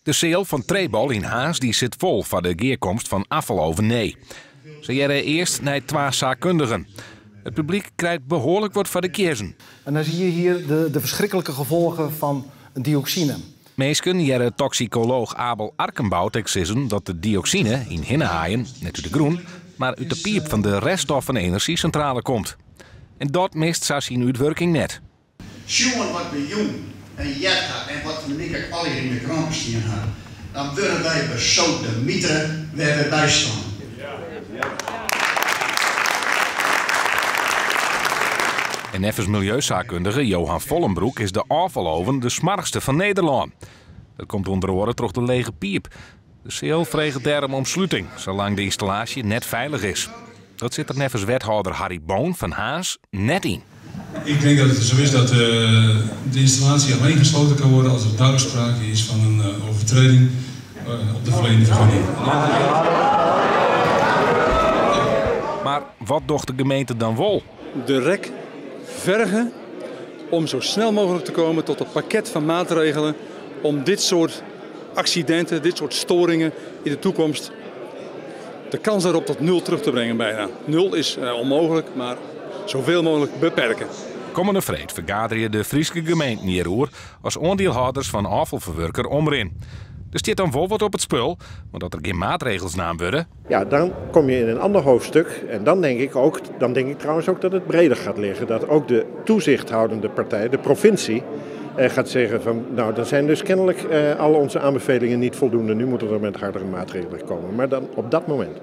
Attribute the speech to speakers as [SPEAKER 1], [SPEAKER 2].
[SPEAKER 1] De seel van Trebal in Haas die zit vol voor de geerkomst van afval over nee. Ze jaren eerst naar 2 zaakkundigen. Het publiek krijgt behoorlijk wat voor de kiezen.
[SPEAKER 2] En dan zie je hier de verschrikkelijke gevolgen van dioxine.
[SPEAKER 1] Meesken jaren toxicoloog Abel Arkenbout zeggen dat de dioxine in hinnehaaien, net uit de groen, maar uit de piep van de reststof van de energiecentrale komt. En dat mist zij zijn uitwerking net.
[SPEAKER 3] Sjoen wat we jong en jet en wat we niet al hier in de krant zien hebben, dan worden wij bezout de mieteren waar we bij staan.
[SPEAKER 1] En neffens milieuzaakkundige Johan Vollenbroek is de afvaloven de smartste van Nederland. Dat komt onder andere door de lege piep. De seel vreegt daarom om sluiting, zolang de installatie net veilig is. Dat zit er neffens wethouder Harry Boon van Haas net in.
[SPEAKER 4] Ik denk dat het zo is dat de installatie alleen gesloten kan worden als er duidelijk sprake is van een overtreding op de verleende vergunning.
[SPEAKER 1] Maar wat docht de gemeente dan wel?
[SPEAKER 5] De REC vergen om zo snel mogelijk te komen tot een pakket van maatregelen om dit soort accidenten, dit soort storingen in de toekomst, de kans daarop tot 0 terug te brengen bijna. 0 is onmogelijk, maar zoveel mogelijk beperken.
[SPEAKER 1] Komende vreed vergaderen de Friese gemeente hierover als aandeelhouders van afvalverwerker Omrin. Er zit dan wel wat op het spul, maar dat er geen maatregels naam worden.
[SPEAKER 6] Ja, dan kom je in een ander hoofdstuk en dan denk ik trouwens ook dat het breder gaat liggen. Dat ook de toezichthoudende partij, de provincie, gaat zeggen van nou, dan zijn dus kennelijk al onze aanbevelingen niet voldoende. Nu moeten er met hardere maatregelen komen, maar dan op dat moment.